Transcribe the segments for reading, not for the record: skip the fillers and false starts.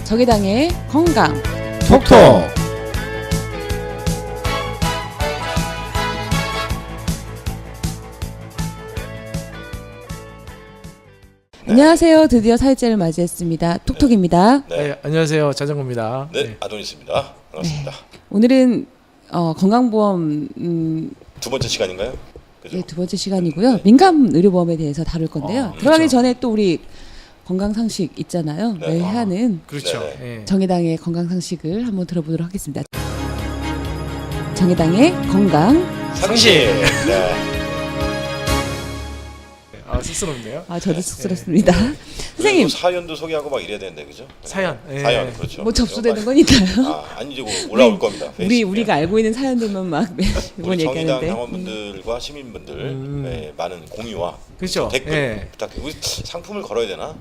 정의당의 건강 톡톡. 안녕하세요. 드디어 사흘째를 맞이했습니다. 톡톡입니다. 네, 안녕하세요. 자전거입니다. 네, 아도니스입니다. 반갑습니다. 오늘은 건강보험 두 번째 시간인가요? 그죠? 네, 두 번째 시간이고요. 민간 의료보험에 대해서 다룰 건데요. 들어가기 그렇죠. 전에 또 우리 건강 상식 있잖아요. 네. 매일 하는 그렇죠. 네. 예. 정의당의 건강 상식을 한번 들어보도록 하겠습니다. 정의당의 건강. 상식. 네. 아, 쑥스럽네요. 아, 저도 쑥스럽습니다. 선생님, 사연도 소개하고 막 이래야 되는데 그죠? 사연. 예. 사연 그렇죠. 뭐 접수되는 건 있나요? 아니 이제 올라올 겁니다. 우리가 알고 있는 사연들만 막 이번 우리 정의당 얘기하는데. 당원분들과 시민분들 네, 많은 공유와 그렇죠. 댓글 예. 부탁해. 우리 상품을 걸어야 되나?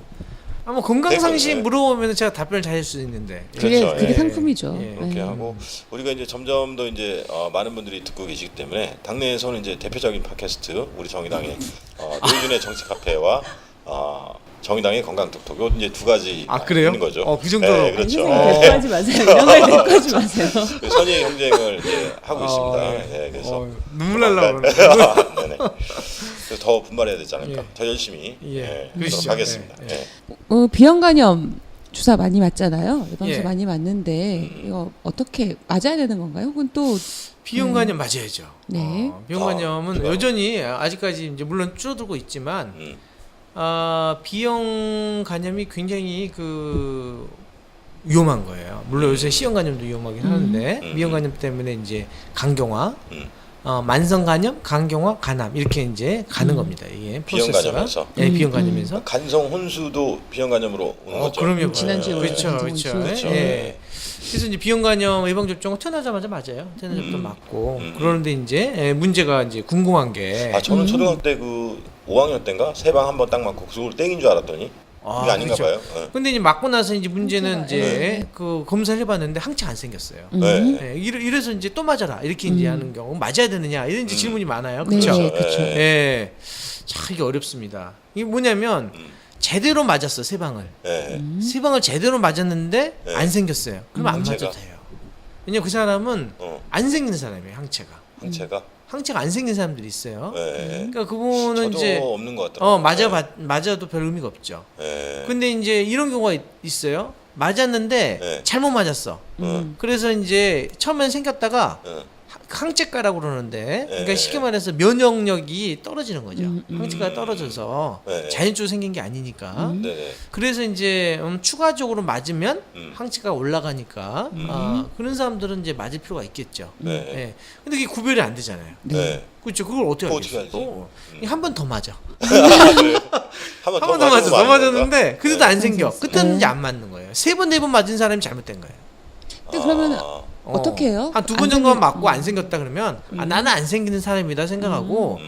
아, 뭐 건강 상식 네. 물어보면 제가 답변을 잘 할 수 있는데. 그게 그렇죠. 그게 예. 상품이죠. 예. 그렇게 예. 하고 우리가 이제 점점 더 이제 많은 분들이 듣고 계시기 때문에 당내에서는 이제 대표적인 팟캐스트 우리 정의당의 노희준의 정치 카페와 정의당의 건강 톡톡 요 이제 두 가지 아, 그래요? 있는 거죠. 그 정도로. 네, 그렇죠. 선생님 대꾸하지 마세요. 이런 걸 대꾸하지 마세요. 그 선의 경쟁을 이제 하고 있습니다. 네. 네, 그래서 눈물 날라 그러네. 네네. 그래서 더 분발해야 되지 않을까. 예. 더 열심히 예. 하도록 그러시죠. 하겠습니다. 예. 예. 비형 간염 주사 많이 맞잖아요. 예방주사 예. 많이 맞는데 이거 어떻게 맞아야 되는 건가요? 혹은 또 비형간염 맞아야죠. 네. 비형간염은 그거. 여전히 아직까지 이제 물론 줄어들고 있지만 음. B형 간염이 굉장히 위험한 거예요. 물론 요새 C형 간염도 위험하긴 하는데 B형 간염 때문에 이제 간경화, 만성 간염, 간경화, 간암 이렇게 이제 가는 겁니다. 이게 B형 프로세스가. 간염에서? 네, B형 간염에서. 간성 혼수도 비형 간염으로 오는 거죠. 그럼요. 지난주에 그렇죠, 우리가 그렇죠. 간성 혼수. 예. 그래서 이제 비형 간염 예방 접종은 태어나자마자 맞아요. 태어나자마자 맞고 그러는데 이제 문제가 이제 궁금한 게 저는 초등학교 때 5학년 때인가 세 방 한 번 딱 맞고 그걸 땡인 줄 알았더니 그게 아닌가 그렇죠. 봐요. 네. 근데 이제 맞고 나서 이제 문제는 항체가, 이제 검사를 해봤는데 항체 안 생겼어요. 네. 네, 이래서 이제 또 맞아라 이렇게 이제 하는 경우 맞아야 되느냐 이런 이제 질문이 많아요. 네, 그렇죠? 그렇죠. 예. 참 이게 어렵습니다. 이게 뭐냐면 제대로 맞았어 세 방을. 네. 세 방을 제대로 맞았는데 네. 안 생겼어요. 그럼 안 항체가? 맞아도 돼요. 왜냐면 그 사람은 안 생기는 사람이에요. 항체가. 항체가 안 생긴 사람들이 있어요. 네. 그러니까 그분은 저도 이제 없는 것 같더라고요. 맞아도 별 의미가 없죠. 네. 근데 이제 이런 경우가 있어요. 맞았는데 네. 잘못 맞았어. 그래서 이제 처음엔 생겼다가 항체가라고 그러는데, 그러니까 네. 쉽게 말해서 면역력이 떨어지는 거죠. 항체가 떨어져서 네. 자연적으로 생긴 게 아니니까. 네. 그래서 이제 추가적으로 맞으면 항체가 올라가니까 그런 사람들은 이제 맞을 필요가 있겠죠. 네. 예. 근데 그게 구별이 안 되잖아요. 네. 그렇죠. 그걸 어떻게 그거 어떻게 알겠어? 알지? 한 번 더 맞아. 한 한 번 더 맞았어. 더 맞았는데 그래도 네. 안 생겨. 맞았어. 그때는 네. 이제 안 맞는 거예요. 세 번, 네 번 맞은 사람이 잘못된 거예요. 근데 그러면 어떻게 해요? 한 두 안 번 정도만 생긴- 맞고 안 생겼다 그러면 나는 안 생기는 사람이다 생각하고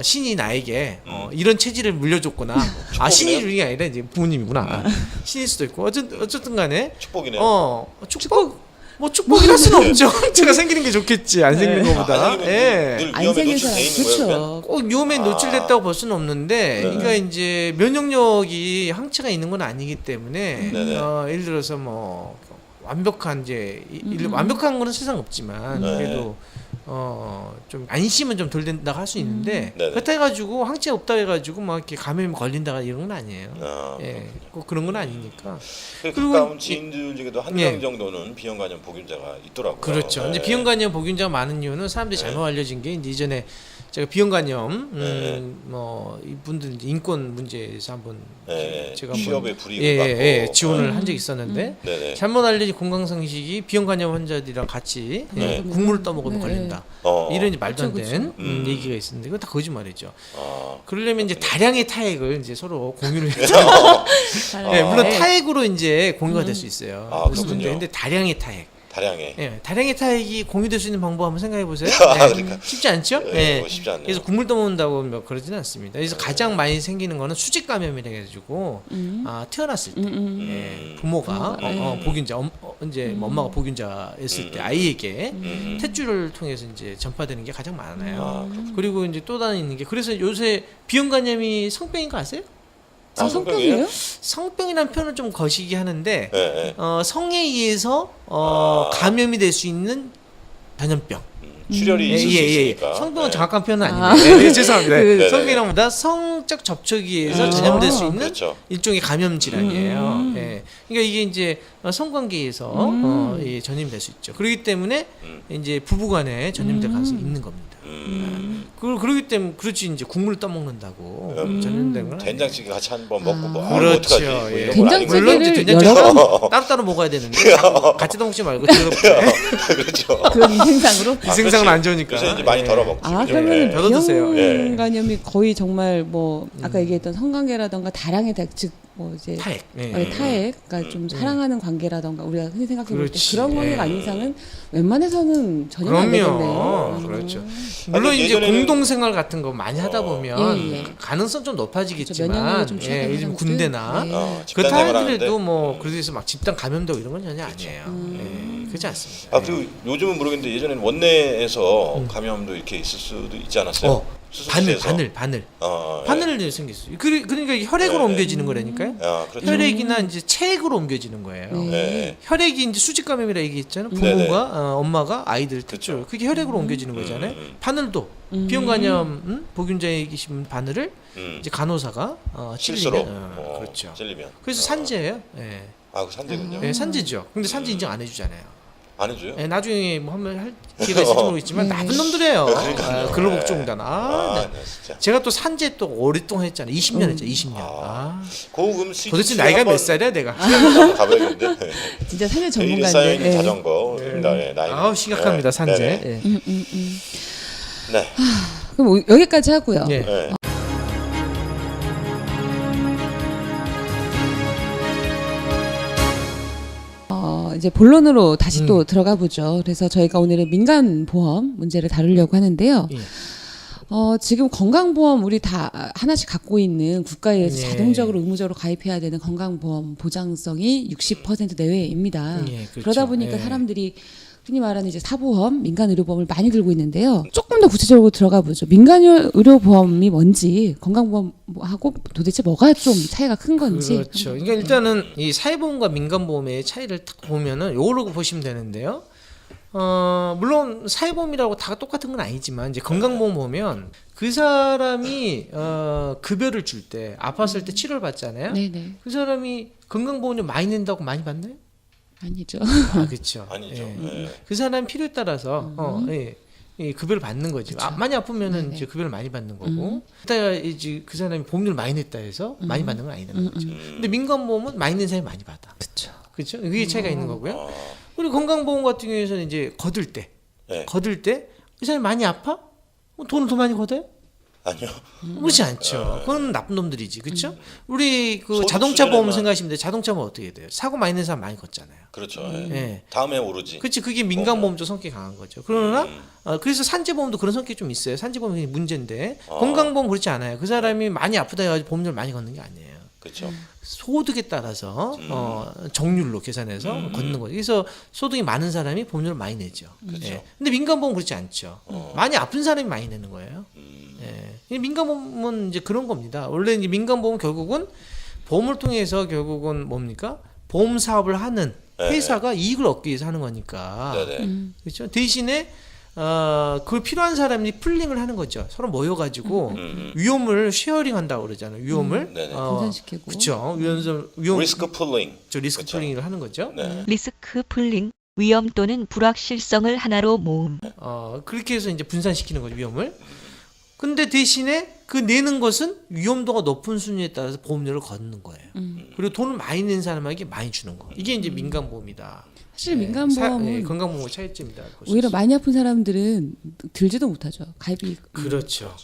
신이 나에게 이런 체질을 물려줬구나. 신이 주는 게 아니라 이제 부모님이구나. 신일 수도 있고 어쨌든 간에 축복이네요. 축복 뭐 축복이라 수는 없죠. 제가 생기는 게 좋겠지 안 생기는 것보다. 늘 안 위험에 생긴 노출돼 사람 있는 거예요. 그러면? 그렇죠. 꼭 위험에 노출됐다고 볼 수는 없는데, 그러니까 이제 면역력이 항체가 있는 건 아니기 때문에, 네네. 예를 들어서 뭐 완벽한 이제 완벽한 거는 세상 없지만 네. 그래도 좀 안심은 좀 덜 된다 할 수 있는데 네네. 그렇다 해가지고 항체 없다 해가지고 막 이렇게 감염이 걸린다가 이런 건 아니에요. 예, 꼭 그런 건 아니니까. 그리고 가까운 지인들 중에도 한 명 예. 정도는 비형 간염 보균자가 있더라고요. 그렇죠. 네. 이제 비형 간염 보균자가 많은 이유는 사람들이 잘못 알려진 게 이제 이전에 제가 비형 간염 뭐 이분들 이제 인권 문제에서 한번 네. 제가 취업에 불이익을 받고 지원을 한 적이 있었는데 네네. 잘못 알려진 건강 상식이 비형 간염 환자들이랑 같이 네. 국물을 떠먹으면 걸린다. 이런 이제 말도 안 그쵸, 된 그쵸. 얘기가 있었는데 그건 다 거짓말이죠. 아, 그러려면 이제 다량의 타액을 이제 서로 공유를 해서 물론 타액으로 이제 공유가 될 수 있어요. 그렇군요. 근데 다량의 타액. 다량의. 예, 다량의 타액이 공유될 수 있는 방법 한번 생각해 보세요. 그러니까. 쉽지 않죠? 네, 뭐 쉽지 않네요. 그래서 국물 떠먹는다고 뭐 그러지는 않습니다. 그래서 가장 많이 생기는 거는 수직 감염이라 해가지고 태어났을 때 부모가 보균자, 이제 엄마가 보균자였을 때 아이에게 탯줄을 통해서 이제 전파되는 게 가장 많아요. 그리고 이제 또 다른 있는 게 그래서 요새 비형 간염이 성병인 거 아세요? 성병이에요? 성병이라는 표현은 좀 거시기 하는데 네, 네. 성에 의해서 감염이 될 수 있는 전염병. 출혈이 있을 수 있으니까. 성병은 네. 정확한 표현은 아닌데 죄송합니다. 네. 성병이라보다 성적 접촉에 의해서 전염될 수 있는 그렇죠. 일종의 감염 질환이에요. 예. 그러니까 이게 이제 성관계에서 예, 전염이 될 수 있죠. 그렇기 때문에 이제 부부간에 전염될 가능성이 있는 겁니다. 그렇기 때문에 그렇지 이제 국물 떠먹는다고 전염된 건 된장찌개 같이 한번 먹고 뭐 그렇죠. 어떡하지? 뭐 예. 이런 건 아니고. 물론 이제 된장찌개를 된장찌개 따로따로 먹어야 되는데 같이 먹지 말고 더럽게. 그렇죠. 그건 위생상으로? 위생상은 안 좋으니까. 요새 이제 많이 덜어 먹지. 아, 그죠? 그러면은 예. 덜어 드세요. 비형 간염이 거의 정말 뭐 아까 얘기했던 성관계라던가 다량의 즉 뭐 이제 타액. 타액, 그러니까 좀 사랑하는 관계라던가 우리가 흔히 생각해 볼 때 그렇지. 그런 관계가 아닌 이상은 웬만해서는 전혀 안 되겠네요. 그렇죠. 물론 이제 예전에는- 공동생활 같은 거 많이 하다 보면 예. 가능성 좀 높아지겠지만, 면역력이 좀 취약한 요즘 사람들? 군대나 네. 그렇다 집단 하더라도 생활하는데. 뭐 그래서 막 집단 감염되고 이런 건 전혀 아니에요. 예, 그렇지 않습니다. 아 그리고 요즘은 모르겠는데 예전에는 원내에서 감염도 이렇게 있을 수도 있지 않았어요? 수술실에서. 바늘. 예. 바늘이 생겼어요. 그러니까 혈액으로 옮겨지는 거라니까요. 아, 그렇죠. 혈액이나 이제 체액으로 옮겨지는 거예요. 네. 혈액이 이제 수직 감염이라 얘기했잖아요. 네네. 부모가 엄마가 아이들 특별 그렇죠. 그게 혈액으로 옮겨지는 거잖아요. 바늘도 비형 간염 보균자에 계신 바늘을 이제 간호사가 실수로 찔리면 그렇죠. 찔리면. 그래서 산재예요. 예. 아, 그 산재군요. 예, 산재죠. 근데 산재 인정 안 해주잖아요. 안 해줘요? 예, 나중에 뭐 한번 할 기회가 있을지 모르겠지만 나쁜 놈들이에요. 근로복지공단. 네. 네, 진짜. 제가 또 산재 또 오랫동안 했잖아요. 20년 했죠. 20년. 고금 스위치 도대체 나이가 몇 살이야 내가? 한번 가봐야겠는데. 진짜 산재 내일이 전문가인데. 쌓여있는 예. 자전거. 네, 나이. 아우 심각합니다 산재. 네. 예. 네. 그럼 여기까지 하고요. 예. 네. 이제 본론으로 다시 또 들어가 보죠. 그래서 저희가 오늘은 민간 보험 문제를 다루려고 하는데요. 예. 지금 건강보험 우리 다 하나씩 갖고 있는 국가에서 예. 자동적으로 의무적으로 가입해야 되는 건강보험 보장성이 60% 내외입니다. 예, 그렇죠. 그러다 보니까 예. 사람들이 흔히 말하는 이제 사보험, 민간의료보험을 많이 들고 있는데요. 조금 더 구체적으로 들어가 보죠. 민간의료보험이 뭔지, 건강보험하고 도대체 뭐가 좀 차이가 큰 건지. 그렇죠. 그러니까 일단은 이 사회보험과 민간보험의 차이를 딱 보면은 요걸로 보시면 되는데요. 물론 사회보험이라고 다 똑같은 건 아니지만 이제 건강보험 보면 그 사람이 급여를 줄 때 아팠을 때 치료를 받잖아요. 네네. 그 사람이 건강보험료 많이 낸다고 많이 받나요? 아니죠. 아 그렇죠. 아니죠. 예. 네. 그 사람 필요에 따라서 예, 급여를 받는 거지. 많이 아프면은 네네. 이제 급여를 많이 받는 거고. 그다가 이제 그 사람이 보험료를 많이 냈다 해서 많이 받는 건 아니라는 거죠. 근데 민간보험은 많이 낸 사람이 많이 받아. 그렇죠. 그렇죠. 그게 차이가 있는 거고요. 그리고 건강보험 같은 경우에는 이제 거둘 때, 네. 이 사람이 많이 아파? 돈을 더 많이 걷어요? 아니요. 그렇지 않죠. 그건 나쁜 놈들이지, 그렇죠? 우리 그 소- 자동차 보험 수준에만- 생각하시면 돼요. 자동차 보험 어떻게 돼요? 사고 많이 낸 사람 많이 걷잖아요. 그렇죠. 예. 다음에 오르지. 그렇지, 그게 민간보험도 성격이 강한 거죠. 그러나 그래서 산재보험도 그런 성격이 좀 있어요. 산재보험이 문제인데 건강보험 그렇지 않아요. 그 사람이 많이 아프다 해가지고 보험료를 많이 걷는 게 아니에요. 그렇죠. 소득에 따라서 정률로 계산해서 걷는 거죠. 그래서 소득이 많은 사람이 보험료를 많이 내죠. 예. 근데 민간보험 그렇지 않죠. 많이 아픈 사람이 많이 내는 거예요. 예. 이 민간보험은 이제 그런 겁니다. 원래 이제 민간보험은 결국은 보험을 통해서 결국은 뭡니까? 보험 사업을 하는 회사가 이익을 얻기 위해서 하는 거니까. 네네. 그렇죠. 대신에 그 필요한 사람이 풀링을 하는 거죠. 서로 모여가지고 위험을 쉐어링한다고 그러잖아요. 위험을 네네. 분산시키고. 그렇죠. 위험 리스크 풀링. 리스크 그쵸. 풀링을 하는 거죠. 네. 리스크 풀링, 위험 또는 불확실성을 하나로 모음. 그렇게 해서 이제 분산시키는 거죠. 위험을. 근데 대신에 그 내는 것은 위험도가 높은 순위에 따라서 보험료를 걷는 거예요. 그리고 돈을 많이 낸 사람에게 많이 주는 거. 이게 이제 민간보험이다. 사실 민간보험은 건강보험의 차이점이다. 오히려 많이 아픈 사람들은 들지도 못하죠. 가입이. 그렇죠.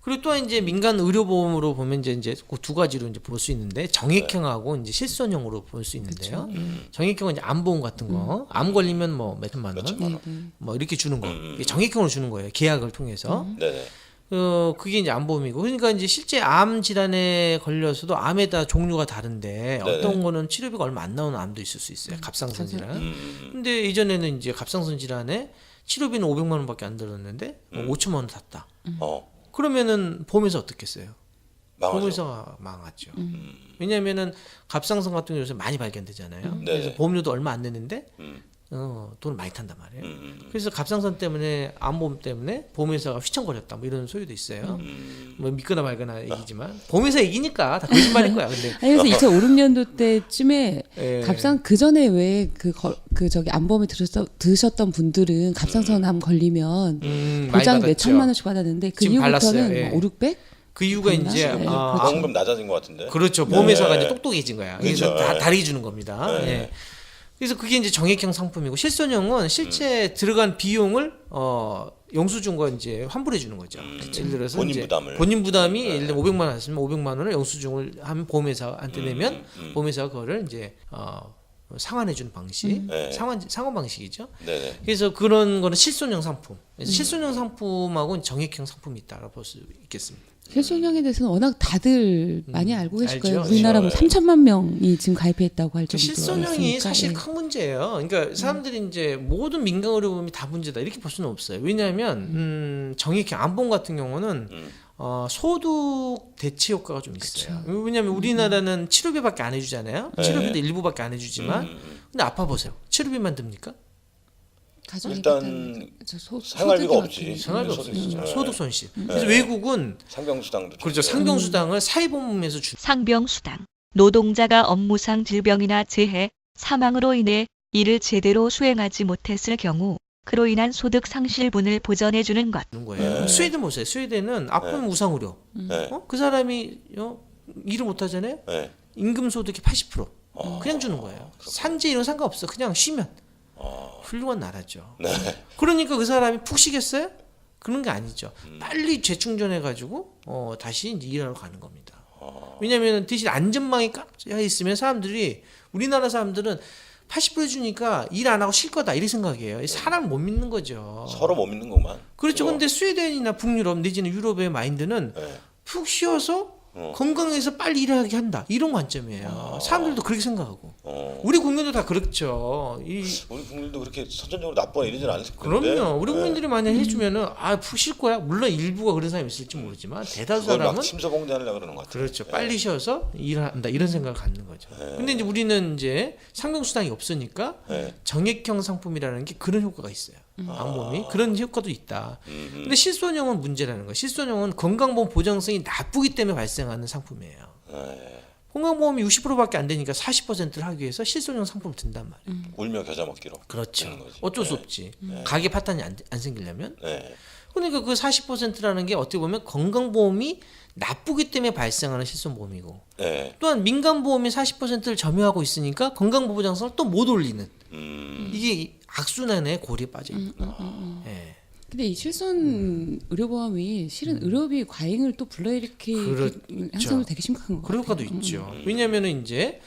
그리고 또 이제 민간 의료보험으로 보면 이제 그 두 가지로 이제 볼 수 있는데 정액형하고 이제 실손형으로 볼 수 있는데요. 정액형은 이제 암보험 같은 거, 암 걸리면 뭐 몇천만 원, 몇천만 뭐 이렇게 주는 거, 이게 정액형으로 주는 거예요. 계약을 통해서. 네네. 그게 이제 암보험이고, 그러니까 이제 실제 암 질환에 걸려서도 암에 따라 종류가 다른데 어떤 거는 치료비가 얼마 안 나오는 암도 있을 수 있어요. 갑상선 질환. 근데 예전에는 이제 갑상선 질환에 치료비는 500만 원밖에 안 들었는데 5천만 원 탔다. 그러면은 보험에서 어떻게 써요? 망하죠. 보험회사가 망하죠. 왜냐하면은 갑상선 같은 경우 요새 많이 발견되잖아요. 그래서 네네. 보험료도 얼마 안 내는데 음. 돈을 많이 탄단 말이에요. 그래서 갑상선 때문에 암보험 때문에 보험회사가 휘청거렸다 뭐 이런 소리도 있어요. 뭐 믿거나 말거나 얘기지만 보험회사 얘기니까 다 거짓말인 거야. 근데 아니, 그래서 2005, 6년도 때쯤에 예. 갑상 그 전에 왜 그 저기 암보험에 드셨던 분들은 갑상선암 걸리면 많이 보장 받았죠. 몇 천만 원씩 받았는데 그 지금 발랐어요. 이후부터는 예. 뭐 5, 600? 그 이유가 그랬나? 이제 네, 보험금 낮아진 것 같은데. 그렇죠. 보험회사가 네. 이제 똑똑해진 거야. 그래서 그렇죠. 다 네. 다르게 주는 겁니다. 네. 예. 그래서 그게 이제 정액형 상품이고 실손형은 실제 들어간 비용을 영수증과 이제 환불해 주는 거죠. 예를 들어서 본인 이제 부담을. 본인 부담이 예를 들어 500만 원 했으면 500만 원을 영수증을 하면 보험회사한테 내면 보험회사가 그거를 이제 상환해 주는 방식, 네. 상환 방식이죠. 네네. 그래서 그런 거는 실손형 상품. 그래서 실손형 상품하고 정액형 상품이 있다고 볼 수 있겠습니다. 실손형에 대해서는 워낙 다들 많이 알고 계실 알죠. 거예요. 우리나라 뭐 그렇죠. 3천만 명이 지금 가입했다고 할 그 정도로 실손형이 있으니까, 사실 예. 큰 문제예요. 그러니까 사람들이 이제 모든 민간 의료보험이 다 문제다 이렇게 볼 수는 없어요. 왜냐하면 정액형 암보험 같은 경우는 소득 대체 효과가 좀 있어요. 왜냐하면 우리나라는 치료비밖에 안 해주잖아요. 네. 치료비도 일부밖에 안 해주지만 근데 아파 보세요. 치료비만 듭니까? 가정이 일단 소득이 생활비가 어떻게 없지. 돼요? 생활비 소득이 없어요. 있죠. 소득 손실. 그래서 외국은 상병수당도 그렇죠. 줬어요. 상병수당을 사회보험에서 주. 상병수당. 노동자가 업무상 질병이나 재해, 사망으로 인해 일을 제대로 수행하지 못했을 경우 그로 인한 소득 상실분을 보전해 주는 것. 는 거예요. 네. 스웨덴 보세요. 스웨덴은 아프면 우상의료. 네. 그 사람이 일을 못 하잖아요. 네. 임금 소득의 80% 그냥 주는 거예요. 산재 이런 상관없어. 그냥 쉬면 훌륭한 나라죠. 네. 그러니까 그 사람이 푹 쉬겠어요? 그런 게 아니죠. 빨리 재충전해 가지고 다시 이제 일하러 가는 겁니다. 왜냐하면 대신 안전망이 꽉 있으면 사람들이 우리나라 사람들은 80% 해주니까 일 안 하고 쉴 거다 이렇게 생각해요. 사람 못 믿는 거죠. 서로 못 믿는 것만. 그렇죠. 그거. 근데 스웨덴이나 북유럽 내지는 유럽의 마인드는 네. 푹 쉬어서 건강해서 빨리 일하게 한다 이런 관점이에요. 사람들도 그렇게 생각하고 우리 국민도 다 그렇죠. 우리 국민도 그렇게 선천적으로 나쁘거나 이러진 않을 건데. 그럼요. 우리 국민들이 만약 해주면은 푹 쉴 거야. 물론 일부가 그런 사람이 있을지 모르지만 대다수 그걸 막 사람은 침소봉대하려고 그러는 것 같아요. 그렇죠. 빨리 쉬어서 일한다 이런 생각을 갖는 거죠. 근데 이제 우리는 이제 상병수당이 없으니까 네. 정액형 상품이라는 게 그런 효과가 있어요. 암보험이 그런 효과도 있다. 근데 실손형은 문제라는 거예요. 실손형은 건강보험 보장성이 나쁘기 때문에 발생하는 상품이에요. 네. 건강보험이 60%밖에 안 되니까 40%를 하기 위해서 실손형 상품을 든단 말이에요. 울며 겨자 먹기로. 그렇죠. 되는 거지. 어쩔 수 없지. 가계 파탄이 안 생기려면. 네. 그러니까 그 40%라는 게 어떻게 보면 건강보험이 나쁘기 때문에 발생하는 실손보험이고 네. 또한 민간보험이 40%를 점유하고 있으니까 건강보장성을 또 못 올리는 이게 악순환의 고리에 빠져 있는 거예요. 예. 근데 이 실손 의료보험이 실은 의료비 과잉을 또 불러일으킬 그렇죠. 현상도 되게 심각한 것 그런 같아요. 효과도 있죠. 왜냐면은 이제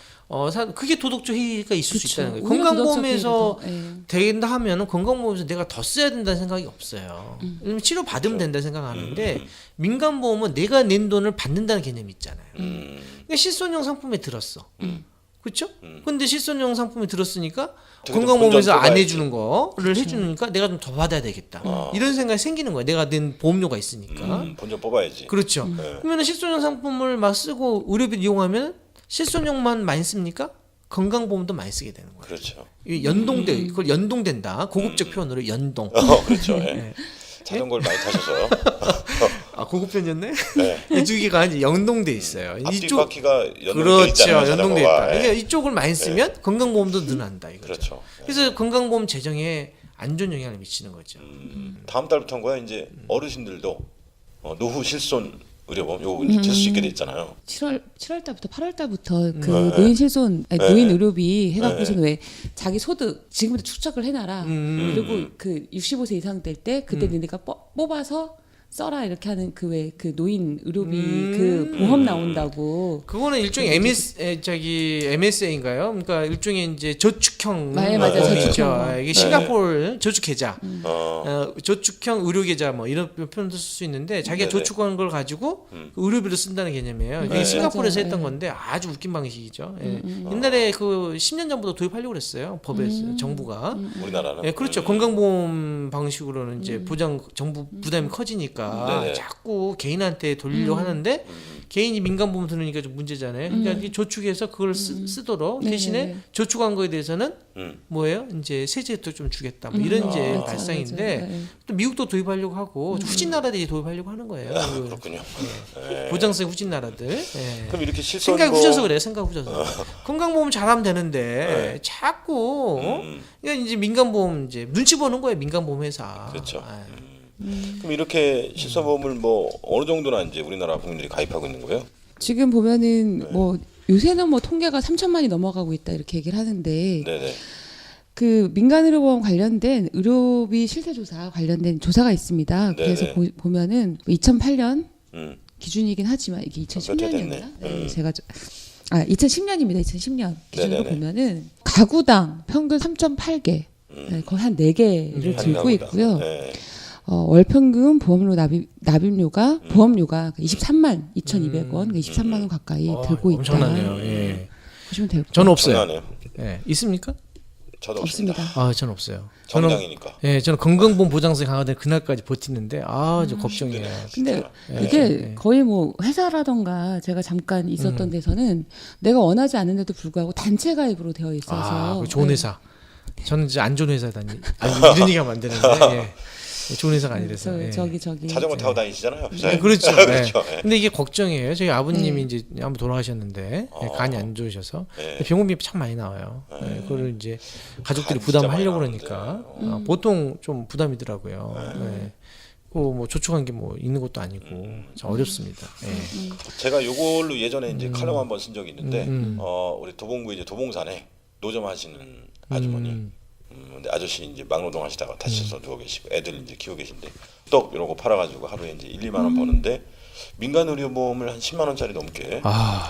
그게 도덕적 해이가 있을 수 그쵸. 있다는 거예요. 오히려 건강보험에서 도덕적 해이를 더, 된다 하면은 건강보험에서 내가 더 써야 된다는 생각이 없어요. 왜냐면 치료 받으면 된다 생각하는데 민간보험은 내가 낸 돈을 받는다는 개념이 있잖아요. 그러니까 실손형 상품에 들었어. 그렇죠? 근데 실손형 상품에 들었으니까 그래도 건강보험에서 본전 안 뽑아야지. 해주는 거를 해주니까 내가 좀 더 받아야 되겠다. 이런 생각이 생기는 거예요. 내가 낸 보험료가 있으니까. 본전 뽑아야지. 그렇죠. 그러면 실손형 상품을 막 쓰고 의료비 이용하면 실손형만 많이 씁니까? 건강보험도 많이 쓰게 되는 거예요. 그렇죠. 이게 연동돼, 그걸 연동된다. 고급적 표현으로 연동. 그렇죠. 예. 자전거를 많이 타셔서 고급 표현이었네? 네. 두 개가 이제 연동돼 있어요. 앞뒤 바퀴가 연동돼 그렇죠. 있잖아요. 연동돼 있다. 자전거가. 그러니까 예. 이쪽을 많이 쓰면 건강보험도 늘어난다 이거죠. 그렇죠. 그래서 건강보험 재정에 안 좋은 영향을 미치는 거죠. 다음 달부터인 거야 이제 어르신들도 노후 실손 의료보험 요거 이제 들 수 있게 돼 있잖아요. 7월 달부터 8월 달부터 그 노인 실손 아니, 노인 의료비 해갖고서는 왜 자기 소득 지금부터 축적을 해놔라. 그리고 그 65세 이상 될 때 그때 니네가 뽑아서 써라 이렇게 하는 그 왜 그 노인 의료비 그 보험 나온다고. 그거는 일종의 MSA인가요? 그러니까 일종의 이제 저축형 맞아요. 보험이죠. 저축형. 이게 싱가포르 저축계좌, 저축형 의료계좌 뭐 이런 표현도 쓸 수 있는데 자기가 네네. 저축한 걸 가지고 그 의료비를 쓴다는 개념이에요. 이게 네. 싱가포르에서 맞아요. 했던 건데 아주 웃긴 방식이죠. 예. 옛날에 그 10년 전부터 도입하려고 그랬어요. 법에서 정부가. 우리나라는. 예, 그렇죠. 건강보험 방식으로는 이제 보장 정부 부담이 커지니까 보니까 네네. 자꾸 개인한테 돌리려고 하는데 개인이 민간보험 들으니까 좀 문제잖아요. 그러니까 이 저축해서 그걸 쓰도록 네네. 대신에 저축한 거에 대해서는 음. 뭐예요? 이제 세제도 좀 주겠다. 뭐 이런 이제 맞아요, 발상인데 맞아요. 네. 또 미국도 도입하려고 하고 후진 나라들이 도입하려고 하는 거예요. 그 그렇군요. 보장세 후진 나라들. 예. 그럼 이렇게 생각 실손보험 후져서 그래요. 생각 후져서. 건강보험 잘하면 되는데 자꾸 그러니까 이제 민간보험 이제 눈치 보는 거예요. 민간보험 회사. 그렇죠. 아, 그럼 이렇게 실손보험을 뭐 어느 정도나 이제 우리나라 국민들이 가입하고 있는 거예요? 지금 보면은 뭐 요새는 뭐 통계가 3천만이 넘어가고 있다 이렇게 얘기를 하는데 네네. 그 민간의료보험 관련된 의료비 실태조사 관련된 조사가 있습니다. 그래서 네네. 보면은 2008년 음. 기준이긴 하지만 이게 몇 해 2010년이었나? 됐네. 네, 제가 2010년입니다. 2010년 기준으로 네네네. 보면은 가구당 평균 3.8개, 네, 거의 한 4개를 들고 있고요. 네. 월평균 보험료 납입료가 보험료가 23만 2,200원, 23만 원 가까이 들고 있다. 엄청나네요. 예. 보시면 될 저는 거예요. 없어요. 장난해요. 예. 있습니까? 저도 없습니다. 없습니다. 아, 저는 없어요. 저는 정당이니까. 예, 저는 건강보험 보장세 강화된 그날까지 버티는데 저 걱정이에요. 근데 예, 이게 예. 거의 뭐 회사라던가 제가 잠깐 있었던 데서는 내가 원하지 않는데도 불구하고 단체 가입으로 되어 있어서 그 좋은 회사. 저는 이제 안 좋은 회사 이런 얘기하면 안 되는데 예. 좋은 회사가 아니라서. 예. 저기 자전거 타고 다니시잖아요. 네, 그렇죠. 그렇죠. 예. 근데 이게 걱정이에요. 저희 아버님이 이제 한번 돌아가셨는데 간이 안 좋으셔서 네. 병원비 참 많이 나와요. 예, 그걸 이제 가족들이 간이 진짜 부담하려고 많이 그러니까 나오는데. 보통 좀 부담이더라고요. 예. 뭐 저축한 게 뭐 있는 것도 아니고 참 어렵습니다. 예. 제가 요걸로 예전에 이제 칼럼 한번 쓴 적이 있는데 음. 우리 도봉구 이제 도봉산에 노점하시는 아주머니. 근데 아저씨 이제 막노동 하시다가 다치셔서 누워 계시고 애들 이제 키우고 계신데 떡 이런 거 팔아가지고 하루에 이제 1, 2만 원 버는데 민간 의료보험을 한 10만 원짜리 넘게 요걸 하나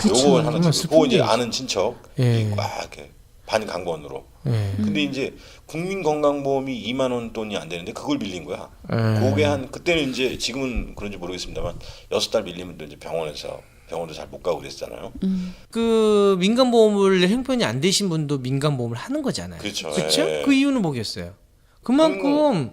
정말 들고 그거 이제 슬픈 아는 친척 예. 꽉 이렇게 반강번으로 예. 근데 이제 국민건강보험이 2만 원 돈이 안 되는데 그걸 밀린 거야. 예. 그게 한 그때는 이제 지금은 그런지 모르겠습니다만 6달 밀리면 또 이제 병원도 잘 못 가고 그랬잖아요. 그 민간보험을 형편이 안 되신 분도 민간보험을 하는 거잖아요. 그렇죠. 그렇죠? 예. 그 이유는 뭐겠어요? 그만큼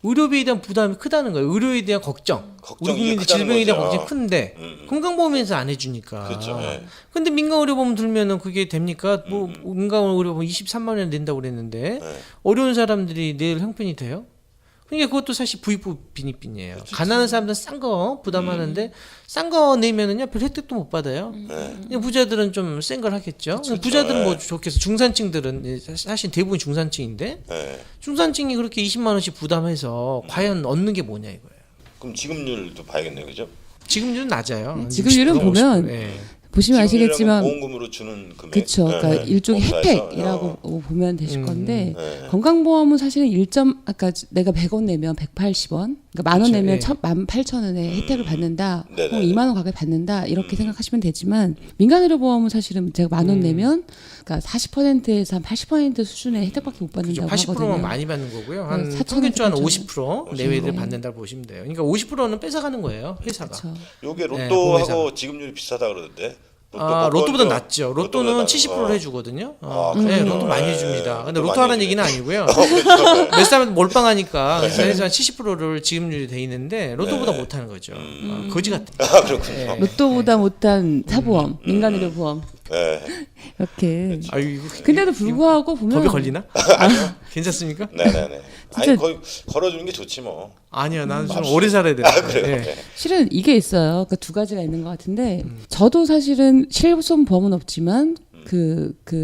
의료비에 대한 부담이 크다는 거예요. 의료에 대한 걱정. 우리 걱정이 국민들 크다는 질병에 대한 거죠. 걱정이 큰데 건강보험에서 안 해주니까. 그렇죠. 예. 근데 민간의료보험 들면은 그게 됩니까? 뭐 민간의료보험 23만 원 낸다고 그랬는데 네. 어려운 사람들이 낼 형편이 돼요? 그러니까 그것도 사실 부익부 빈익빈이에요. 가난한 사람들은 싼 거 부담하는데 싼 거 내면은요 별 혜택도 못 받아요. 그냥 부자들은 좀 센 걸 하겠죠. 부자들은 뭐 좋겠어. 중산층들은 사실 대부분 중산층인데 예. 중산층이 그렇게 20만 원씩 부담해서 과연 얻는 게 뭐냐 이거예요. 그럼 지급률도 봐야겠네요, 그죠? 지금률은 낮아요. 지급률은 60%, 보면 50%. 예. 보시면 아시겠지만 보험금으로 주는 금액. 그렇죠. 그러니까 일종의 보험사에서. 혜택이라고 보면 되실 건데 네. 건강보험은 사실은 아까 내가 100원 내면 180원, 그러니까 만 원 그렇죠. 내면 예. 18,000원의 혜택을 받는다, 네네. 혹은 2만 원 가까이 받는다 이렇게 생각하시면 되지만 민간의료보험은 사실은 제가 만 원 내면 그러니까 40%에서 한 80% 수준의 혜택밖에 못 그죠. 받는다고 80%만 하거든요. 많이 받는 거고요. 한 4,000원, 평균주 한 4,000원. 50% 내외를 받는다고 보시면 돼요. 그러니까 50%는 뺏어가는 거예요. 회사가. 그렇죠. 요게 네, 로또하고 보험회사. 지급률이 비슷하다 그러던데. 로또보다 낫죠. 로또는 로또보다 70%를 해주거든요. 그래요? 네, 로또 많이 해줍니다. 근데 로또 로또 많이 하는 해주네. 얘기는 아니고요. 그렇죠. 몇 사람은 몰빵하니까 그래서 한 70%를 지급률이 돼 있는데 로또보다 네. 못하는 거죠. 거지 같아. 아, 그렇군요. 네. 로또보다 못한 사보험, 민간의료보험 네. 이렇게. 아유 이거 근데도 불구하고 이거 보면 법에 걸리나? 괜찮습니까? 네네네. 진짜- 아니 걸어주는 게 좋지 뭐. 아니요, 나는 좀 오래 살아야 돼. 그래요. 예. 네. 실은 이게 있어요. 그러니까 두 가지가 있는 것 같은데 저도 사실은 실손 보험은 없지만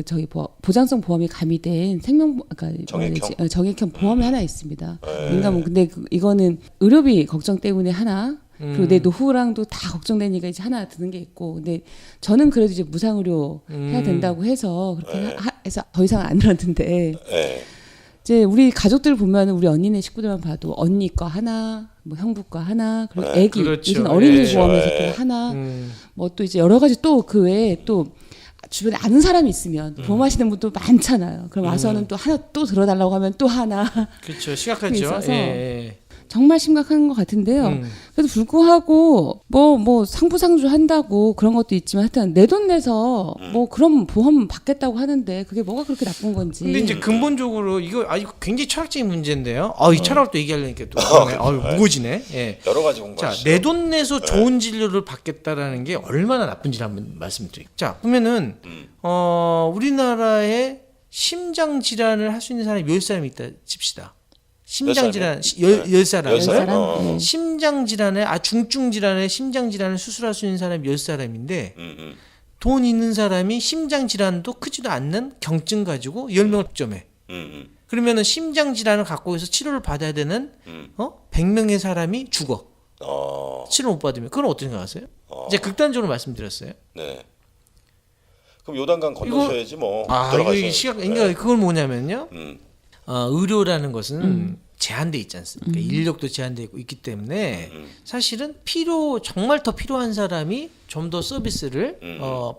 저희 보장성 보험이 가미된 그러니까 정액형 보험이 하나 있습니다. 민간보험. 근데 이거는 의료비 걱정 때문에 하나. 그리고 내 노후랑도 다 걱정되니까 이제 하나 드는 게 있고, 근데 저는 그래도 이제 무상의료 해야 된다고 해서 그렇게 해서 더 이상 안 들었는데 네. 이제 우리 가족들 보면 우리 언니네 식구들만 봐도 언니 거 하나, 뭐 형부 거 하나, 그리고 애기 그렇죠. 요즘 어린이 예. 보험에서 또 하나, 뭐 또 이제 여러 가지 또 그 외에 또 주변에 아는 사람이 있으면 보험하시는 분도 많잖아요. 그럼 와서는 또 하나 또 들어달라고 하면 또 하나. 그렇죠. 심각하죠. 있어서 예. 정말 심각한 것 같은데요. 그래도 불구하고 뭐 상부상조 한다고 그런 것도 있지만 하여튼 내 돈 내서 뭐 그런 보험 받겠다고 하는데 그게 뭐가 그렇게 나쁜 건지. 근데 이제 근본적으로 이거 굉장히 철학적인 문제인데요. 이 철학을 또 얘기하려니까 또 무거워지네. 예. 여러 가지 자, 공부하시죠. 내 돈 내서 좋은 진료를 받겠다라는 게 얼마나 나쁜지 한번 말씀드릴게요. 자, 보면은 우리나라에 심장 질환을 할 수 있는 사람이 몇 사람이 있다 칩시다. 심장 질환 10사람. 열 사람? 네. 심장 질환에 중증 질환에 심장 질환을 수술할 수 있는 사람이 10사람인데 돈 있는 사람이 심장 질환도 크지도 않는 경증 가지고 10명을 독점해. 그러면은 심장 질환을 갖고 있어 치료를 받아야 되는 100명의 사람이 죽어. 치료 못 받으면 그건 어떻게 생각하세요? 이제 극단적으로 말씀드렸어요. 네. 그럼 요단강 건너셔야지 뭐. 이거 돌아가셔야지. 시각 그러니까 그건 뭐냐면요. 음. 의료라는 것은 제한돼 있지 않습니까? 인력도 제한돼 있기 때문에 사실은 정말 더 필요한 사람이 좀 더 서비스를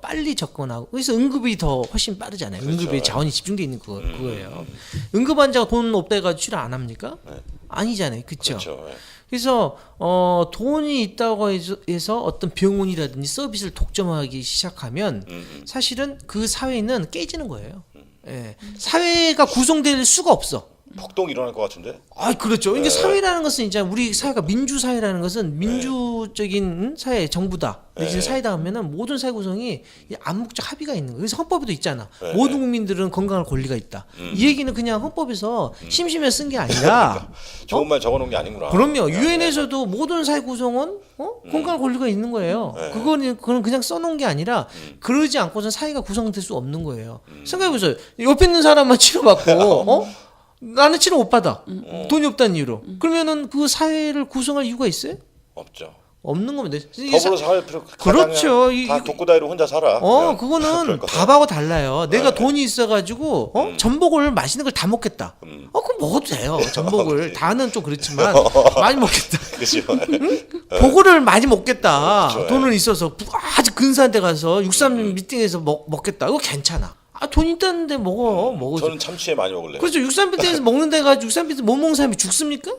빨리 접근하고 그래서 응급이 더 훨씬 빠르잖아요. 그렇죠. 응급에 자원이 집중돼 있는 그거예요. 응급 환자가 돈 없다 해가지고 치료 안 합니까? 네. 아니잖아요. 그렇죠? 그렇죠. 네. 그래서 돈이 있다고 해서 어떤 병원이라든지 서비스를 독점하기 시작하면 사실은 그 사회는 깨지는 거예요. 예. 사회가 구성될 수가 없어. 폭동이 일어날 것 같은데. 그렇죠. 그러니까 사회라는 것은 이제 우리 사회가 민주 사회라는 것은 민주적인 사회, 정부다. 내지는 사회다 하면은 모든 사회 구성이 암묵적 합의가 있는 거예요. 그래서 헌법에도 있잖아. 모든 국민들은 건강할 권리가 있다. 이 얘기는 그냥 헌법에서 심심해 쓴 게 아니라 좋은 말 적어놓은 게 아니구나. 그럼요. 유엔에서도 모든 사회 구성은 건강할 권리가 있는 거예요. 그건 그냥 써놓은 게 아니라 그러지 않고선 사회가 구성될 수 없는 거예요. 생각해보세요. 옆에 있는 사람만 치료받고 나는 치료 못 받아. 돈이 없다는 이유로. 그러면은 그 사회를 구성할 이유가 있어요? 없죠. 없는 겁니다. 더불어 살 필요. 그렇죠. 다 독고다이로 혼자 살아. 그거는 그럴 거다. 밥하고 달라요. 내가 돈이 있어가지고 전복을 맛있는 걸 다 먹겠다. 그럼 먹어도 돼요. 전복을 다는 좀 그렇지만 많이 먹겠다. 그렇죠. 보고를 많이 먹겠다. 그렇죠. 돈은 있어서 아주 근사한 데 가서 63 미팅에서 먹겠다. 이거 괜찮아. 돈 있다는데 먹어. 저는 참치에 많이 먹을래요. 그렇죠. 63 미팅에서 먹는 데 가지고 63 미팅 못 먹는 사람이 죽습니까?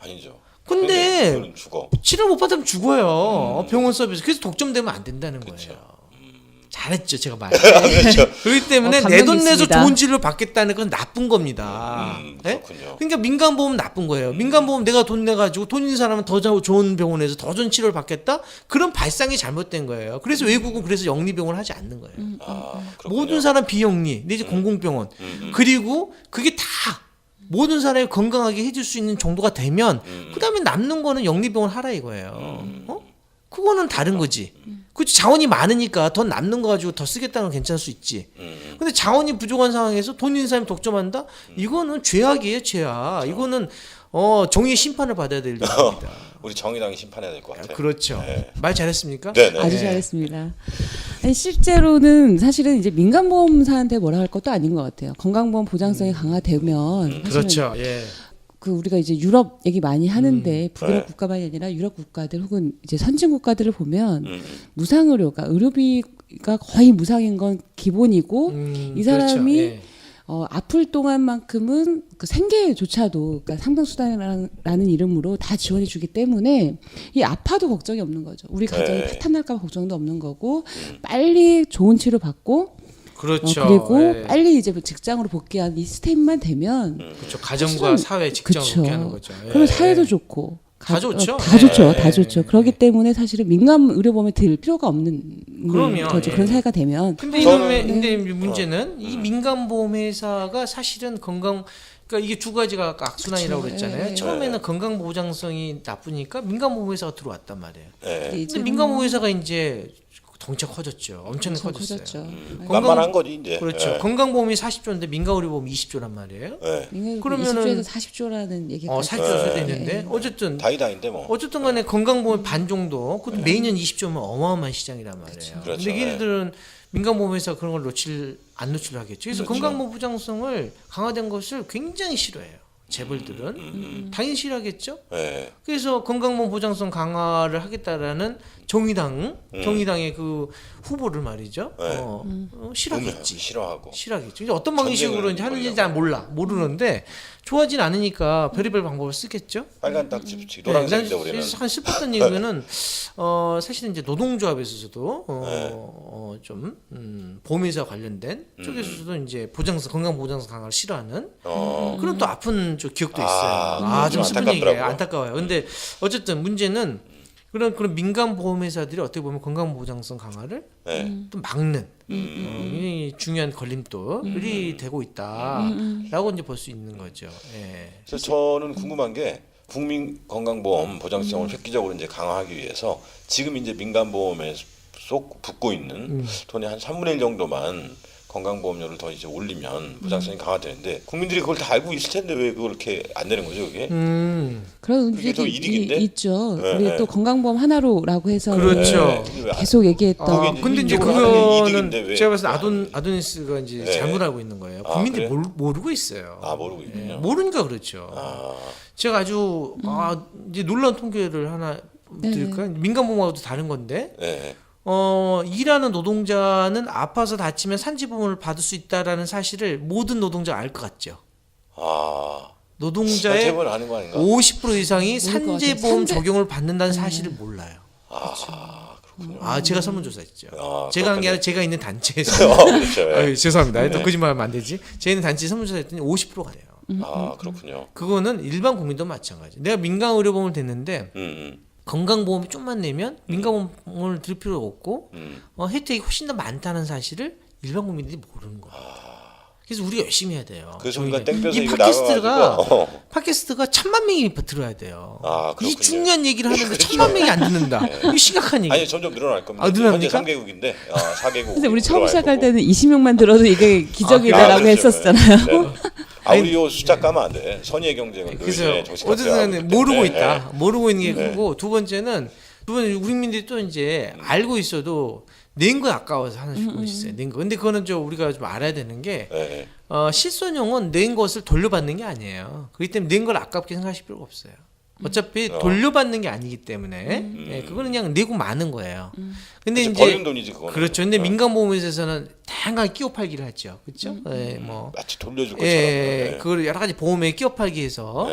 아니죠. 근데 그거는 죽어. 치료 못 받으면 죽어요. 병원 서비스. 그래서 독점되면 안 된다는 거예요. 잘했죠, 제가 말. 그렇기 때문에 내 돈 내서 있습니다. 좋은 치료를 받겠다는 건 나쁜 겁니다. 네? 그렇군요. 그러니까 민간보험 나쁜 거예요. 민간보험 내가 돈 내가지고 돈 있는 사람은 더 좋은 병원에서 더 좋은 치료를 받겠다? 그런 발상이 잘못된 거예요. 그래서 외국은 그래서 영리병원을 하지 않는 거예요. 그렇군요. 모든 사람 비영리, 내지 공공병원. 그리고 그게 다 모든 사람이 건강하게 해줄 수 있는 정도가 되면 그다음에 남는 거는 영리병원 하라 이거예요. 그거는 다른 거지. 그렇지 자원이 많으니까 더 남는 거 가지고 더 쓰겠다는 건 괜찮을 수 있지. 근데 자원이 부족한 상황에서 돈 있는 사람이 독점한다? 이거는 죄악이에요, 죄악. 이거는 정의의 심판을 받아야 될 일입니다. 우리 정의당이 심판해야 될 것 같아요. 그렇죠. 네. 말 잘했습니까? 네네. 아주 잘했습니다. 아니, 실제로는 사실은 이제 민간보험사한테 뭐라 할 것도 아닌 것 같아요. 건강보험 보장성이 강화되면 사실은 그렇죠. 예. 그 우리가 이제 유럽 얘기 많이 하는데 북유럽 국가만이 아니라 유럽 국가들 혹은 이제 선진 국가들을 보면 무상의료가 의료비가 거의 무상인 건 기본이고 이 사람이 그렇죠. 예. 아플 동안만큼은 그 생계조차도 그러니까 상당수당이라는 이름으로 다 지원해주기 때문에 이 아파도 걱정이 없는 거죠. 우리 가정이 파탄날까 걱정도 없는 거고 빨리 좋은 치료 받고 그렇죠. 그리고 예. 빨리 이제 직장으로 복귀하는 이 스텝만 되면 그렇죠. 가정과 사회, 직장으로 그쵸. 복귀하는 거죠. 예. 그러면 사회도 좋고 다 좋죠. 다 좋죠. 예. 다 좋죠. 그렇기 때문에 사실은 민간 의료보험에 들 필요가 없는 그럼요. 거죠. 예. 그런 사회가 되면. 근데 근데 문제는 이 민간보험회사가 사실은 그러니까 이게 두 가지가 아까 악순환이라고 그쵸. 그랬잖아요. 예. 처음에는 건강보장성이 나쁘니까 민간보험회사가 들어왔단 말이에요. 네. 근데 민간보험회사가 이제 덩치가 커졌죠. 엄청나게 커졌어요. 커졌죠. 만만한 거지 이제. 그렇죠. 네. 건강보험이 40조인데 민간의료보험이 20조란 말이에요. 네. 그러면은 그러면은 20조에서 40조라는 얘기가 40조 소되는데 어쨌든 다이다인데 뭐. 어쨌든 간에 건강보험 반 정도, 그것도 매년 20조면 어마어마한 시장이란 말이에요. 그렇죠. 근데 얘네들은 민간보험에서 그런 걸 안 노출하겠죠. 그래서 그렇죠. 건강보험 보장성을 강화된 것을 굉장히 싫어해요. 재벌들은 당연히 싫어하겠죠. 네. 그래서 건강보험 보장성 강화를 하겠다라는 정의당의 그 후보를 말이죠. 싫어하겠지. 싫어하고. 싫어하겠지. 이제 어떤 방식으로 이제 하는지 잘 모르는데 좋아하진 않으니까 별의별 방법을 쓰겠죠. 빨간 딱지 붙이기, 노란색인데 우리는. 한 슬펐던 이유는 사실은 이제 노동조합에서도 좀 보험회사 관련된 쪽에서도 이제 건강 보장성 강화를 싫어하는 그런 또 아픈 좀 기억도 있어요. 좀 슬픈 얘기예요. 안타까워요. 근데 어쨌든 문제는 그런 민간 보험회사들이 어떻게 보면 건강 보장성 강화를 또 막는 이 중요한 걸림돌이 되고 있다라고 이제 볼 수 있는 거죠. 예. 그래서 저는 궁금한 게 국민건강보험 보장성을 획기적으로 이제 강화하기 위해서 지금 이제 민간보험에 쏙 붙고 있는 돈의 한 3분의 1 정도만 건강보험료를 더 이제 올리면 보장성이 강화되는데 국민들이 그걸 다 알고 있을 텐데 왜 그걸 이렇게 안 되는 거죠, 그게? 그런 그게 더 이득인데? 있죠. 네, 우리 네. 또 건강보험 하나로라고 해서 그렇죠. 계속 얘기했던. 근데 이제 이쪽으로 하는 게 그거는 이득인데 왜 제가 봤을 때 그걸 아도니스가 이제 네. 잘못 알고 있는 거예요. 국민들이 그래요? 모르고 있어요. 모르고 있군요. 모르니까 그렇죠. 제가 아주 이제 놀라운 통계를 하나 드릴까요? 민간보험하고도 다른 건데 네. 일하는 노동자는 아파서 다치면 산지보험을 받을 수 있다라는 사실을 모든 노동자가 알 것 같죠. 노동자의 재벌 아는 거 아닌가? 50% 이상이 모를 것 같아요. 산재보험 적용을 받는다는 사실을 몰라요. 그렇군요. 제가 설문조사했죠. 아, 제가 한 게 그렇군요. 아니라 제가 있는 단체에서. 그렇죠. 예. 아유, 죄송합니다. 또 네. 거짓말하면 안 되지. 제가 있는 단체 설문조사했더니 50%가 돼요. 그렇군요. 그거는 일반 국민도 마찬가지. 내가 민간의료보험을 댔는데 음. 건강보험이 좀만 내면 민간보험을 들 필요가 없고 혜택이 훨씬 더 많다는 사실을 일반 국민들이 모르는 거예요. 그래서 우리가 열심히 해야 돼요. 그래서 우리가 저희가. 땡볕에 이 이거 팟캐스트가 1000만 명이 들어야 돼요. 그렇군요. 이 중요한 얘기를 하는데 1000만 명이 안 듣는다. 이거 심각한 얘기. 아니 점점 늘어날 겁니다. 늘어납니까? 현재 3개국인데 4개국. 근데 우리 처음 시작할 때는 20명만 들어도 이게 기적이다라고 했었잖아요. 우리 숫자 까면 안 돼. 선의의 경쟁은 그래서 노인의 정식 어쨌든 모르고 있다. 네. 모르고 있는 게 크고 두 번째는 우리 국민들이 또 이제 알고 있어도 낸 거 아까워서 하는 식으로 있어요. 낸 거. 근데 그거는 우리가 좀 알아야 되는 게 네. 실손용은 낸 것을 돌려받는 게 아니에요. 그렇기 때문에 낸 걸 아깝게 생각하실 필요가 없어요. 어차피 돌려받는 게 아니기 때문에 그거는 그냥 내고 마는 거예요. 근데 그치, 이제 버리는 돈이지 그거는. 그렇죠. 근데 민간보험회사에서는 다양하게 끼워 팔기를 하죠. 그렇죠? 마치 돌려줄 것처럼. 예, 그걸 여러 가지 보험에 끼워 팔기 해서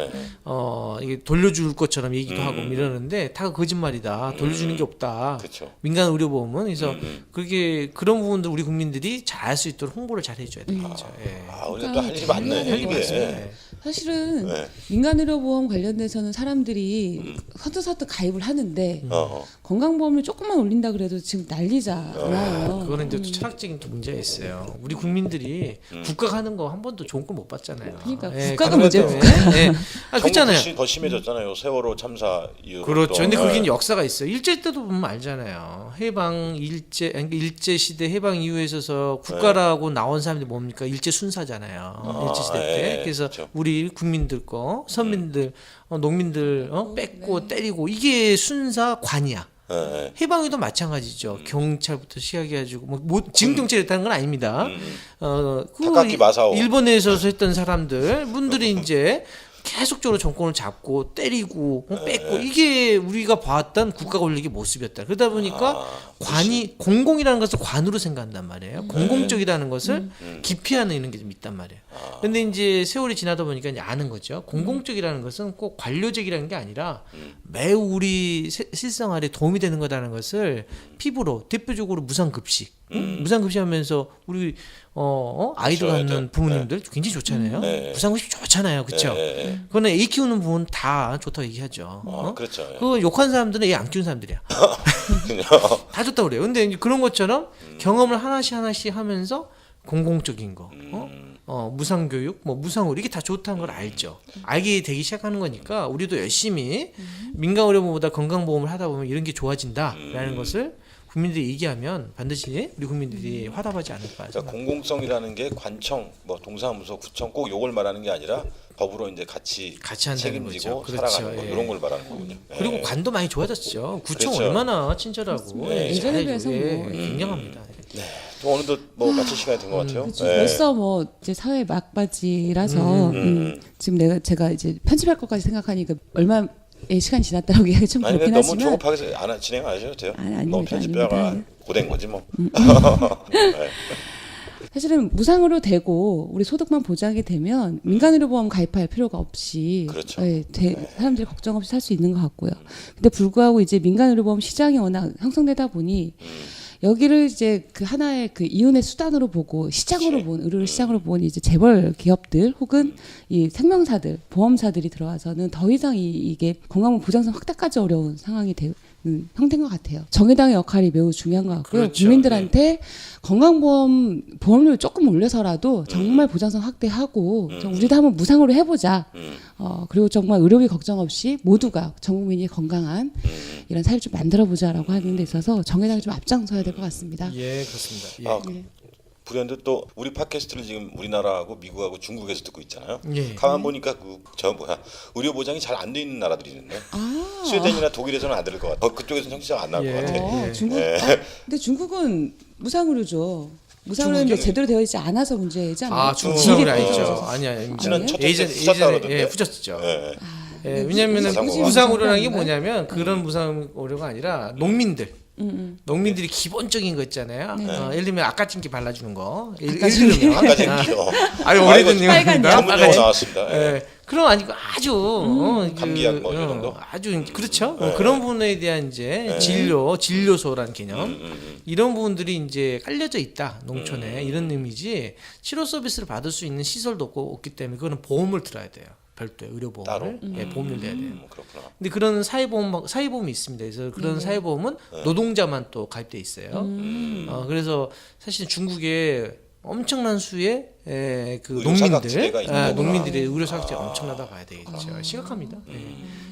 이게 돌려줄 것처럼 얘기도 하고 이러는데 다 거짓말이다. 돌려주는 게 없다. 그렇죠. 민간 의료보험은 그래서 그런 부분들 우리 국민들이 잘 알 수 있도록 홍보를 잘 해줘야 되겠죠. 예. 오늘 또 할 일이 많네. 할 일이 이게. 많습니다. 사실은 네. 민간의료보험 관련돼서는 사람들이 서투서투 가입을 하는데 어. 건강보험을 조금만 올린다 그래도 지금 난리잖아요. 그거는 이제 또 철학적인 또 문제가 있어요. 우리 국민들이 국가가 하는 거 한 번도 좋은 걸 못 봤잖아요. 그러니까 예, 국가가 그런 것 문제고. 때문에. 예. 정부 그렇잖아요. 부시 더 심해졌잖아요. 세월호 참사 이후로. 그렇죠. 또. 근데 네. 그게 역사가 있어요. 일제 때도 보면 알잖아요. 일제 시대 해방 이후에 있어서 국가라고 나온 사람들이 뭡니까? 일제 순사잖아요. 일제 시대 때. 예, 그래서 그렇죠. 우리 국민들 거, 선민들, 농민들 뺏고 때리고 이게 순사 관이야. 네. 해방에도 마찬가지죠. 경찰부터 시작해가지고 지금 경찰이 있다는 건 아닙니다. 타카키 마사오. 일본에서 했던 분들이 이제 계속적으로 정권을 잡고 때리고 뺏고 이게 우리가 봤던 국가 권력의 모습이었다. 그러다 보니까 공공이라는 것을 관으로 생각한단 말이에요. 공공적이라는 것을 기피하는 이런 게 좀 있단 말이에요. 근데 이제 세월이 지나다 보니까 이제 아는 거죠. 공공적이라는 것은 꼭 관료적이라는 게 아니라 매우 우리 실생활에 도움이 되는 거다라는 것을 피부로 대표적으로 무상급식. 무상급식하면서 우리 아이들 그렇죠. 갖는 부모님들 굉장히 좋잖아요. 네. 무상급식 좋잖아요, 그렇죠? 네. 그거는 애 키우는 부분 다 좋다고 얘기하죠. 그렇죠. 그 욕하는 사람들은 애 안 키우는 사람들이야. 다 좋다고 그래요. 근데 이제 그런 것처럼 경험을 하나씩 하면서 공공적인 거, 무상교육, 무상의료 이게 다 좋다는 걸 알죠. 알게 되기 시작하는 거니까 우리도 열심히 민간의료보험보다 건강보험을 하다 보면 이런 게 좋아진다라는 것을 국민들이 얘기하면 반드시 우리 국민들이 화답하지 않을까. 그러니까 공공성이라는 게 관청, 동사무소, 구청 꼭 요걸 말하는 게 아니라 법으로 이제 같이 한다는 책임지고 거죠. 그렇죠. 살아가는 거 예. 이런 걸 말하는 거군요. 그리고 예. 관도 많이 좋아졌죠. 구청 그렇죠. 얼마나 친절하고 네. 예전에 비해서 뭐. 굉장합니다. 네. 좀 어느덧 뭐 마칠 시간이 된 것 같아요. 그렇죠. 네. 벌써 뭐 이제 사회 막바지라서 지금 제가 이제 편집할 것까지 생각하니까 얼마의 시간이 지났다고 이야기 좀 아니 그렇긴 근데 너무 하지만 조급하게 진행 안 하셔도 돼요. 아닙니다, 너무 편집자가 아닙니다. 고된 거지 뭐. 네. 사실은 무상으로 되고 우리 소득만 보장이 되면 민간의료보험 가입할 필요가 없이 그렇죠. 사람들이 걱정 없이 살 수 있는 것 같고요. 근데 불구하고 이제 민간의료보험 시장이 워낙 형성되다 보니 여기를 이제 그 하나의 그 이윤의 수단으로 보고 시장으로 그렇지. 본 의료 시장으로 본 이제 재벌 기업들 혹은 이 생명사들 보험사들이 들어와서는 더 이상 이게 건강보험 보장성 확대까지 어려운 상황이 형태인 것 같아요. 정의당의 역할이 매우 중요한 것 같고요. 그렇죠. 국민들한테 건강보험 보험료를 조금 올려서라도 정말 보장성 확대하고 좀 우리도 한번 무상으로 해보자. 그리고 정말 의료비 걱정 없이 모두가 전 국민이 건강한 이런 사회를 좀 만들어보자라고 하는 데 있어서 정의당이 좀 앞장서야 될 것 같습니다. 예, 그렇습니다. 예. 아, 불현듯 또 우리 팟캐스트를 지금 우리나라하고 미국하고 중국에서 듣고 있잖아요. 예. 가만 보니까 의료 보장이 잘 안 돼 있는 나라들이 있는데 스웨덴이나 독일에서는 안 들을 것 같아. 그쪽에서는 청취자가 안 나올 예. 것 같아. 중국. 예. 근데 중국은 무상의료죠. 무상의료는 중국이? 제대로 되어 있지 않아서 문제이지 않나요? 아, 중국 질이 무상으로 알죠. 떨어져서. 아니야. 지난 첫 예전에 회차에 후졌다 그러던데. 예, 후졌죠. 예. 예, 왜냐면은 무상으로. 무상으로라는 게 무상으로 뭐냐면 그런 무상으로가 아니라 농민들. 농민들이 기본적인 거 있잖아요. 예를 들면 아까찜기 발라주는 거. 예를 들면 아까 쟁기요. 아유 오래된 빨간 얘기입니다. 약. 전문 용어 나왔습니다. 예. 예. 그럼 아니고 아주 감기약 뭐 이런 거? 아주 그렇죠. 네. 그런 부분에 대한 이제 진료소라는 개념 이런 부분들이 이제 깔려져 있다 농촌에 이런 의미지 치료 서비스를 받을 수 있는 시설도 없기 때문에 그거는 보험을 들어야 돼요. 별도의 의료보험을 따로? 예, 보험을 내야 돼요. 그렇구나. 근데 그런 사회보험이 있습니다. 그래서 그런 사회보험은 노동자만 또 가입돼 있어요. 그래서 사실 중국에 엄청난 수의 그 의료 농민들, 사각지대가 있는 거구나. 농민들의 의료 사각지대가 엄청나다 봐야 되겠죠. 심각합니다. 예.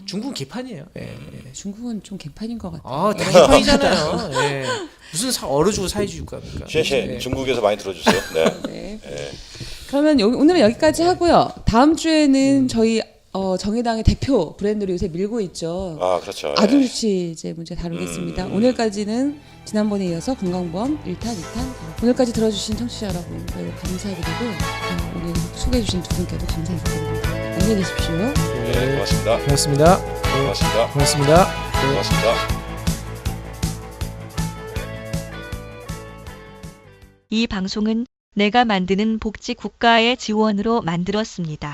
중국은 개판이에요. 예. 중국은 좀 개판인 것 같아요. 아, 다 개판이잖아요. 예. 무슨 얼어주고 사회주의 국가입니까? 쉐쉐 예. 중국에서 많이 들어주세요. 네. 네. 예. 그러면 오늘은 여기까지 하고요. 다음 주에는 저희 정의당의 대표 브랜드로 요새 밀고 있죠. 아 그렇죠. 예. 아동주치제 문제 다루겠습니다. 오늘까지는 지난번에 이어서 건강보험 1탄, 2탄 오늘까지 들어주신 청취자 여러분 매우 감사드리고 오늘 소개해주신 두 분께도 감사 인사드립니다. 안녕히 계십시오. 네, 고맙습니다. 고맙습니다. 고맙습니다. 고맙습니다. 고맙습니다. 이 방송은 내가 만드는 복지 국가의 지원으로 만들었습니다.